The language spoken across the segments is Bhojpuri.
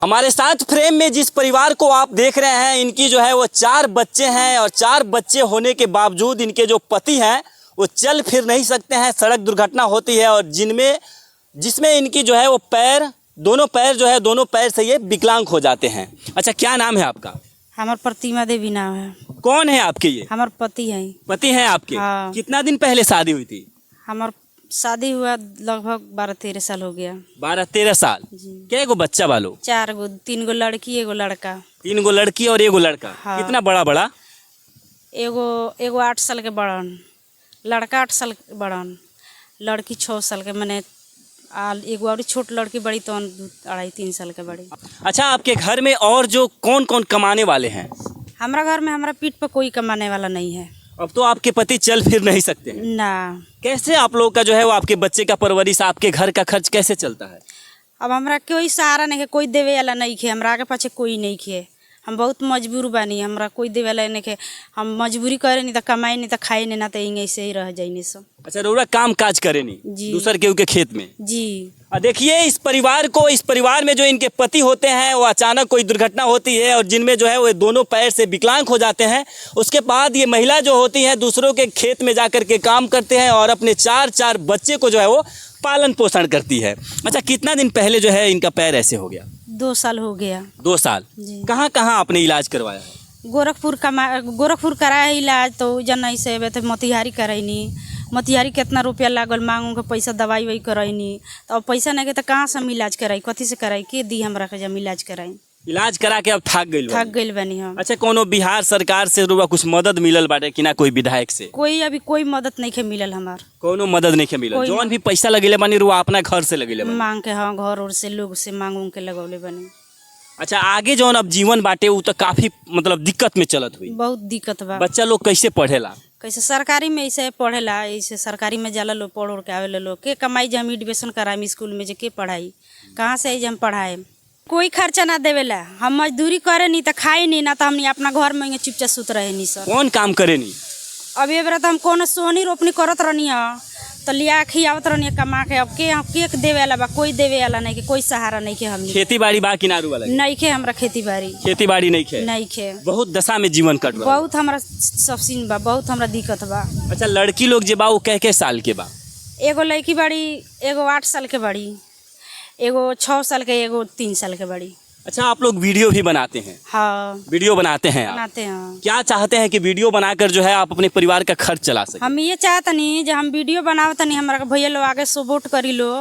हमारे साथ फ्रेम में जिस परिवार को आप देख रहे हैं, इनकी जो है वो 4 बच्चे हैं और 4 बच्चे होने के बावजूद इनके जो पति हैं वो चल फिर नहीं सकते हैं। सड़क दुर्घटना होती है और जिसमें इनकी जो है वो दोनों पैर से ये विकलांग हो जाते हैं। अच्छा, क्या नाम है आपका? हमार प्रतिमा देवी नाम है। कौन है आपके ये? हमार पति है। पति हैं आपके? हाँ। कितना दिन पहले शादी हुई थी? हमार शादी हुआ लगभग 12-13 साल हो गया। 12-13 साल। जी। क्या गो बच्चा वालो? 4 गो, 3 गो लड़की, 1 गो लड़का। 3 गो लड़की और 1 गो लड़का। हाँ। कितना बड़ा? एगो 8 साल के बड़न, लड़का 8 साल के बड़न, लड़की 6 साल के। मैंने एगो और छोट लड़की बड़ी तो 2.5-3 साल के बड़ी। अच्छा, आपके घर में और जो कौन कौन कमाने वाले हैं? हमारा घर में हमारा पीठ पर कोई कमाने वाला नहीं है। अब तो आपके पति चल फिर नहीं सकते हैं ना। कैसे आप लोग का जो है वो आपके बच्चे का परवरिश, आपके घर का खर्च कैसे चलता है? अब हमरा कोई सहारा नहीं है, कोई देवे वाला नहीं है। हमरा आगे पाछे कोई नहीं है। हम बहुत मजबूर बानी, हमरा कोई देवे वाला नहीं है। हम मजबूरी करे नहीं तो कमाए नहीं तो खाए नहीं, ना तो यहीं ऐसे ही रह जाए सब। अच्छा, रउरा काम काज करे नहीं जी। दूसर केहू के खेत में? जी। देखिए इस परिवार में जो इनके पति होते हैं वो अचानक कोई दुर्घटना होती है और जिनमें जो है वो दोनों पैर से विकलांग हो जाते हैं। उसके बाद ये महिला जो होती है दूसरों के खेत में जाकर के काम करते हैं और अपने 4 बच्चे को जो है वो पालन पोषण करती है। अच्छा, कितना दिन पहले जो है इनका पैर ऐसे हो गया? 2 साल हो गया। 2 साल। जी। कहाँ आपने इलाज करवाया है? गोरखपुर कराया इलाज, तो जन से तो मोतिहारी करैनी। मोतिहारी कितना रुपया लागल, मांगू के पैसा दवाई वही करैनी। तो अब पैसा नहीं के तो कहाँ से हम इलाज कराई, कथी से कराई, के दी हमरा के जब इलाज कराई? इलाज करा के अब थक गइल बनी हम। अच्छा, कोनो बिहार सरकार से रुआ कुछ मदद मिलल बाटे कि ना? कोई विधायक से अभी कोई मदद नहीं के मिलल हमार। कोनो मदद नहीं के मिलल? जौन भी पैसा लगेले बानी रुआ अपना घर से लगेले बानी? मांग के, हाँ, घर और से लोग से मांग के लगौले बनी। अच्छा, आगे जौन अब जीवन बाटे उ तो काफी मतलब दिक्कत में चलत हुई। बहुत दिक्कत बा। बच्चा लोग कैसे पढ़ेला? कैसे सरकारी में ऐसे पढ़ेला, ऐसे सरकारी में जाला लोग, पढ़ के आवे लोग। के कमाई जे हम एडमिशन कराएम स्कूल में, जे के पढ़ाई, कहाँ से हम पढ़ाए? कोई खर्चा ना देवेला। हम मजदूरी करे नहीं तो खाए नहीं, ना तो हमनी अपना घर में चुपचाप सुत रहे नहीं सर। कौन काम करे नहीं? अब ये बेरा तो हम कौन सोहनी रोपनी करत रहनी है, तो लिया खियावत रहनी कमा के। अब के देवे वाला बा? कोई देवे वाला नहीं के, कोई सहारा नहीं के। हमनी खेती बाड़ी बा कि नारू वाला? नहीं के हमरा खेती बाड़ी नहीं खे। नहीं के। बहुत दशा में जीवन कट रहा। बहुत हमरा सफसीन बा, बहुत हमरा दिक्कत बा। अच्छा, लड़की लोग जे बा वो कै साल के बा? एगो लड़की बड़ी, एगो 8 साल के बड़ी, एगो 6 साल के, एगो 3 साल के बड़ी। अच्छा, आप लोग वीडियो भी बनाते हैं? हाँ, वीडियो बनाते हैं आप? बनाते हैं। क्या चाहते हैं कि वीडियो बनाकर जो है आप अपने परिवार का खर्च चला सकें? हम ये चाहतनी जो हम वीडियो बनावतनी, हमारा के भैया लोग आगे सपोर्ट करी लो,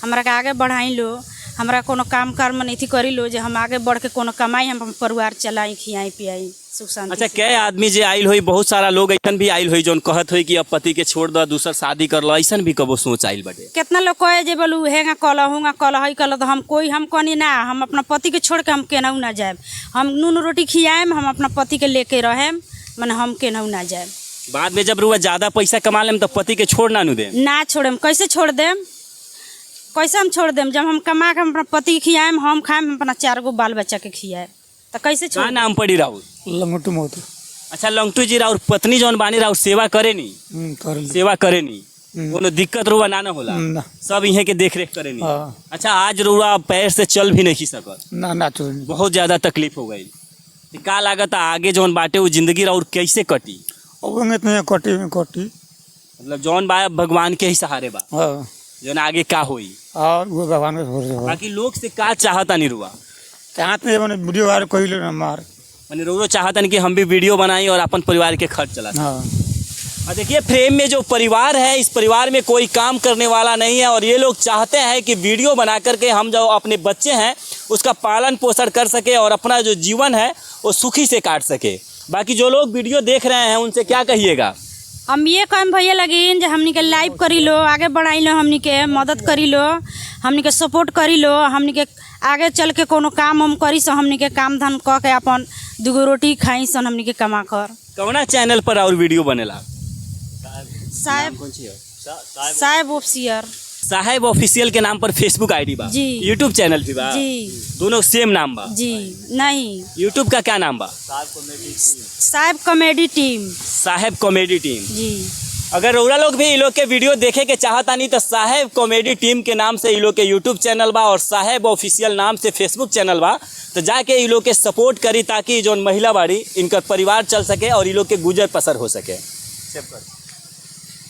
हमारा के आगे बढ़ाई लो, हमारा कोनो काम कर्म नहीं थी करी लो, जो हम आगे बढ़ के कोनो कमाई, हम परिवार चलाई, खियाई पियाई सुख शांति। अच्छा, क्या आदमी जे आइल होई, बहुत सारा लोग ऐसन भी आइल होई जौन कहत होई कि अब पति के छोड़ दो, दूसर शादी कर लो, ऐसन भी कबो सोच आइल बाटे? कितना लोग कहे जे बोलू हेंगा कल हूँगा कल हई कल, तो हम कहनी ना, हम अपना पति के छोड़ के हम केनाऊ ना जाए। हम नून रोटी खियाएम, हम अपना पति के लेके रहेम, मैंने हम केनाऊ ना जाए। बाद में जब रुआ ज्यादा पैसा कमा लेम तो पति के छोड़ ना दे? ना छोड़ेम। कैसे छोड़ देम? कैसे हम छोड़ देम? जब हम कमा के अपना पति के खियाएम, हम खाएम, हम अपना 4 गो बाल बच्चा के खियाए, तो कैसे छोड़? नाम पड़ी राहुल? लंगटू मोती। अच्छा, लंगटू जी राउर पत्नी जौन बानी राउर सेवा करे नहीं? सेवा करे नहीं, कोनो दिक्कत रुआ ना होला? ना। सब इहे के देख रेख करे नहीं? हाँ। अच्छा, आज रुआ पैर से चल भी नहीं सकत? ना छोड़। बहुत ज्यादा तकलीफ हो गई। का लागत आगे जौन बाटे वो जिंदगी राउर कैसे कटी? कटी मतलब जौन बा भगवान के ही सहारे बा, हाँ। जौन आगे का होई और वो भगवान के भरोसे हो। बाकी लोग से का चाहता नहीं रुआ? चाहते हैं मैंने वीडियो वार कोई लो ना मार। मैंने रोरो चाहता नहीं कि हम भी वीडियो बनाई और अपन परिवार के खर्च चला। हाँ। और देखिए फ्रेम में जो परिवार है, इस परिवार में कोई काम करने वाला नहीं है और ये लोग चाहते हैं कि वीडियो बना करके हम जो अपने बच्चे हैं उसका पालन पोषण कर सके और अपना जो जीवन है वो सुखी से काट सके। बाकी जो लोग वीडियो देख रहे हैं उनसे क्या कहिएगा? हम ये काम भैया लगिन जो हमनी के लाइव करी लो, आगे बढ़ाई लो, हमनी के मदद करी लो, हमनी के सपोर्ट करी लो, हमनी के आगे चल के कोनो काम हम करी सो, हमनी के काम धाम कह के अपन 2 रोटी खाई सन, हमनी के कमा कर। कौना चैनल पर और वीडियो बनेला? साहेब ऑफिसियल। साहेब ऑफिशियल के नाम पर फेसबुक आईडी बा जी। यूट्यूब चैनल भी बा जी। दोनों सेम नाम बा जी नहीं, यूट्यूब का क्या नाम बा? साहेब कॉमेडी टीम। साहेब कॉमेडी टीम जी। अगर रउरा लोग भी इ लोग के वीडियो देखे के चाहतानी तो साहेब कॉमेडी टीम के नाम से इ लोग के यूट्यूब चैनल बा और साहेब ऑफिशियल नाम से फेसबुक चैनल बा, तो जाके इ लोग के सपोर्ट करी ताकि जो महिला बाड़ी इनका परिवार चल सके और इ लोग के गुजर बसर हो सके।